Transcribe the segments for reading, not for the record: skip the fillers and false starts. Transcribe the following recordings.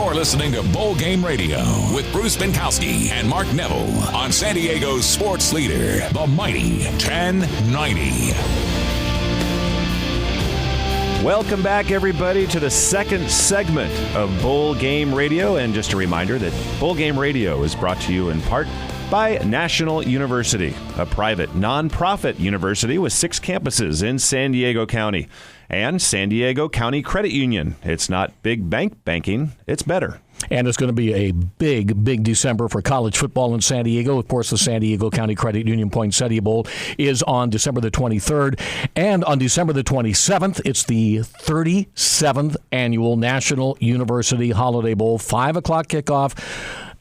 You're listening to Bowl Game Radio with Bruce Binkowski and Mark Neville on San Diego's sports leader, the mighty 1090. Welcome back, everybody, to the second segment of Bowl Game Radio. And just a reminder that Bowl Game Radio is brought to you in part by National University, a private, nonprofit university with 6 campuses in San Diego County, and San Diego County Credit Union. It's not big bank banking, it's better. And it's going to be a big December for college football in San Diego. Of course, the San Diego County Credit Union Poinsettia Bowl is on December the 23rd. And on December the 27th, it's the 37th Annual National University Holiday Bowl, 5 o'clock kickoff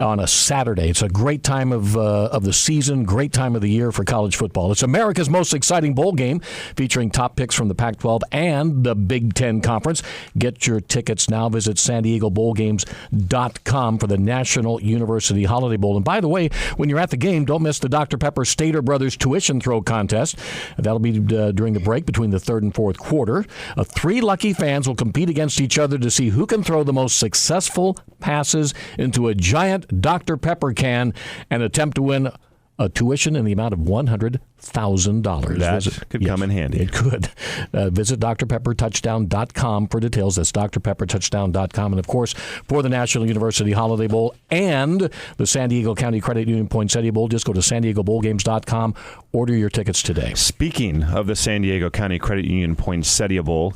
on a Saturday. It's a great time of the season, great time of the year for college football. It's America's most exciting bowl game, featuring top picks from the Pac-12 and the Big Ten Conference. Get your tickets now. Visit SanDiegoBowlGames.com for the National University Holiday Bowl. And by the way, when you're at the game, don't miss the Dr. Pepper Stater Brothers Tuition Throw Contest. That'll be during the break between the third and fourth quarter. 3 lucky fans will compete against each other to see who can throw the most successful passes into a giant Dr. Pepper can and attempt to win a tuition in the amount of $100,000. That could come in handy. It could. Visit drpeppertouchdown.com for details. That's drpeppertouchdown.com. And, of course, for the National University Holiday Bowl and the San Diego County Credit Union Poinsettia Bowl, just go to SanDiegoBowlGames.com. Order your tickets today. Speaking of the San Diego County Credit Union Poinsettia Bowl,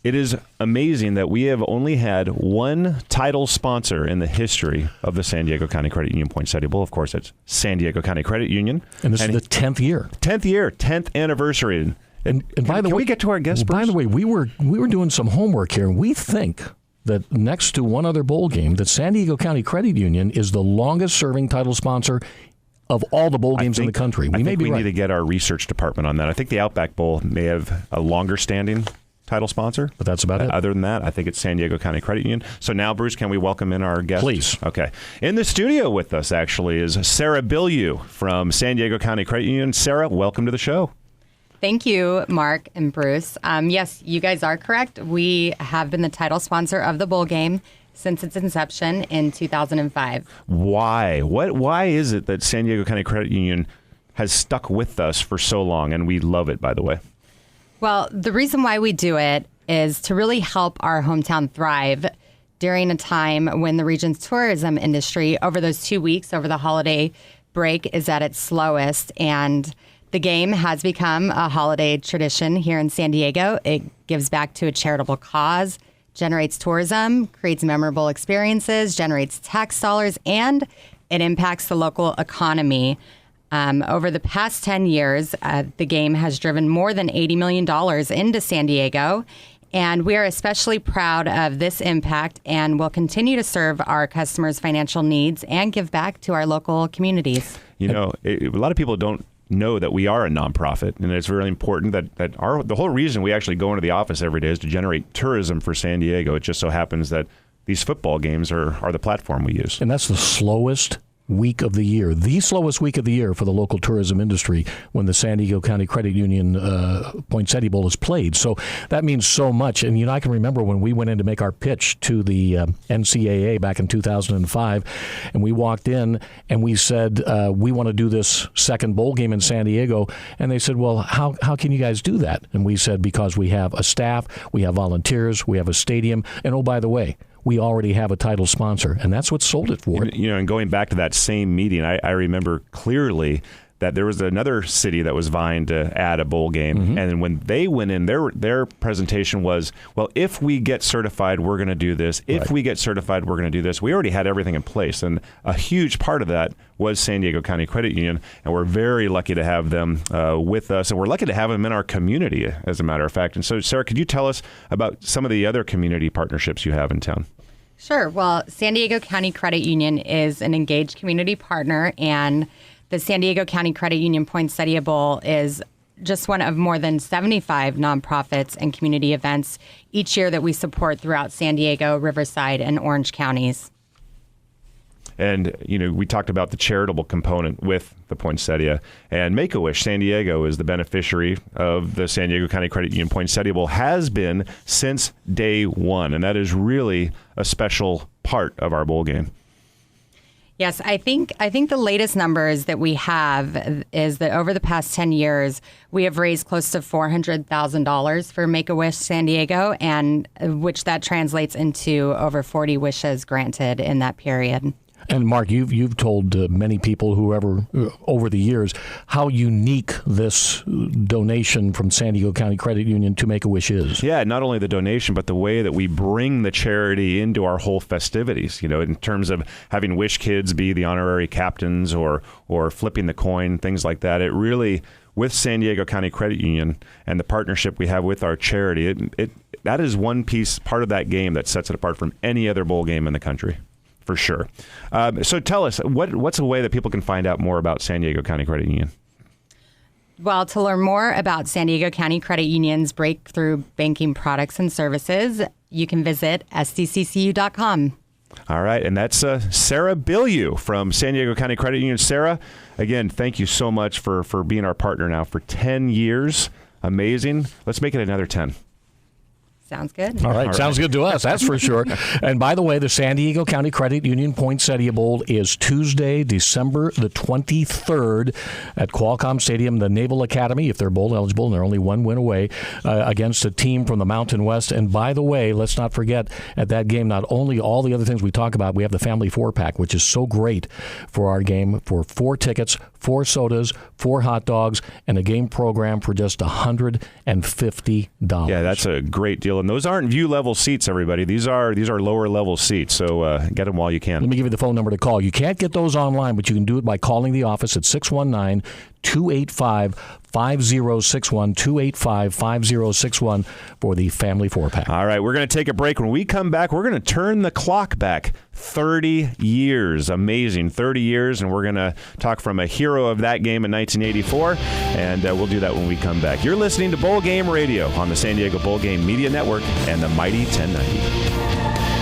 it is amazing that we have only had one title sponsor in the history of the San Diego County Credit Union Poinsettia Bowl. Of course, it's San Diego County Credit Union. And this is the 10th year. 10th anniversary. And by the way, can we get to our guest? By the way, we were doing some homework here, and we think that next to one other bowl game, that San Diego County Credit Union is the longest-serving title sponsor of all the bowl games in the country. We need to get our research department on that. I think the Outback Bowl may have a longer-standing title sponsor. But that's about it. Other than that, I think it's San Diego County Credit Union. So now, Bruce, can we welcome in our guest? Please. Okay. In the studio with us, actually, is Sarah Bilyeu from San Diego County Credit Union. Sarah, welcome to the show. Thank you, Mark and Bruce. Yes, you guys are correct. We have been the title sponsor of the bowl game since its inception in 2005. Why? Why is it that San Diego County Credit Union has stuck with us for so long? And we love it, by the way. Well, the reason why we do it is to really help our hometown thrive during a time when the region's tourism industry, over those 2 weeks, over the holiday break, is at its slowest. And the game has become a holiday tradition here in San Diego. It gives back to a charitable cause, generates tourism, creates memorable experiences, generates tax dollars, and it impacts the local economy. Over the past 10 years, the game has driven more than $80 million into San Diego, and we are especially proud of this impact and will continue to serve our customers' financial needs and give back to our local communities. You know, a lot of people don't know that we are a nonprofit, and it's really important that the whole reason we actually go into the office every day is to generate tourism for San Diego. It just so happens that these football games are the platform we use. And that's the slowest week of the year, the slowest week of the year for the local tourism industry when the San Diego County Credit Union Poinsettia Bowl is played. So that means so much. And, I can remember when we went in to make our pitch to the NCAA back in 2005, and we walked in and we said, we want to do this second bowl game in San Diego. And they said, well, how can you guys do that? And we said, because we have a staff, we have volunteers, we have a stadium, and oh, by the way, we already have a title sponsor, and that's what sold it for. And going back to that same meeting, I remember clearly that there was another city that was vying to add a bowl game. Mm-hmm. And when they went in, their presentation was, well, if we get certified, we're going to do this. If we get certified, we're going to do this. We already had everything in place. And a huge part of that was San Diego County Credit Union. And we're very lucky to have them with us. And we're lucky to have them in our community, as a matter of fact. And so, Sarah, could you tell us about some of the other community partnerships you have in town? Sure. Well, San Diego County Credit Union is an engaged community partner, and the San Diego County Credit Union Poinsettia Bowl is just one of more than 75 nonprofits and community events each year that we support throughout San Diego, Riverside, and Orange counties. And, we talked about the charitable component with the poinsettia. And Make-A-Wish San Diego is the beneficiary of the San Diego County Credit Union Poinsettia Bowl, has been since day one. And that is really a special part of our bowl game. Yes, I think the latest numbers that we have is that over the past 10 years, we have raised close to $400,000 for Make-A-Wish San Diego, and which that translates into over 40 wishes granted in that period. And Mark, you've told many people, whoever over the years, how unique this donation from San Diego County Credit Union to Make-A-Wish is. Yeah, not only the donation, but the way that we bring the charity into our whole festivities. You know, in terms of having Wish Kids be the honorary captains or flipping the coin, things like that. It really, with San Diego County Credit Union and the partnership we have with our charity, that is one part of that game that sets it apart from any other bowl game in the country. For sure. So tell us, what's a way that people can find out more about San Diego County Credit Union? Well, to learn more about San Diego County Credit Union's breakthrough banking products and services, you can visit sdccu.com. All right, and that's Sarah Bilyeu from San Diego County Credit Union. Sarah, again, thank you so much for being our partner now for 10 years. Amazing. Let's make it another 10. Sounds good. All right. Sounds good to us, that's for sure. And by the way, the San Diego County Credit Union Poinsettia Bowl is Tuesday, December the 23rd at Qualcomm Stadium, the Naval Academy, if they're bowl eligible, and they're only one win away, against a team from the Mountain West. And by the way, let's not forget, at that game, not only all the other things we talk about, we have the Family 4-Pack, which is so great for our game, for 4 tickets, 4 sodas, 4 hot dogs, and a game program for just $150. Yeah, that's a great deal. And those aren't view-level seats, everybody. These are lower-level seats, so get them while you can. Let me give you the phone number to call. You can't get those online, but you can do it by calling the office at 619-285-5061, 285-5061 for the Family 4-Pack. All right, we're going to take a break. When we come back, we're going to turn the clock back 30 years. Amazing, 30 years, and we're going to talk from a hero of that game in 1984, and we'll do that when we come back. You're listening to Bowl Game Radio on the San Diego Bowl Game Media Network and the Mighty 1090.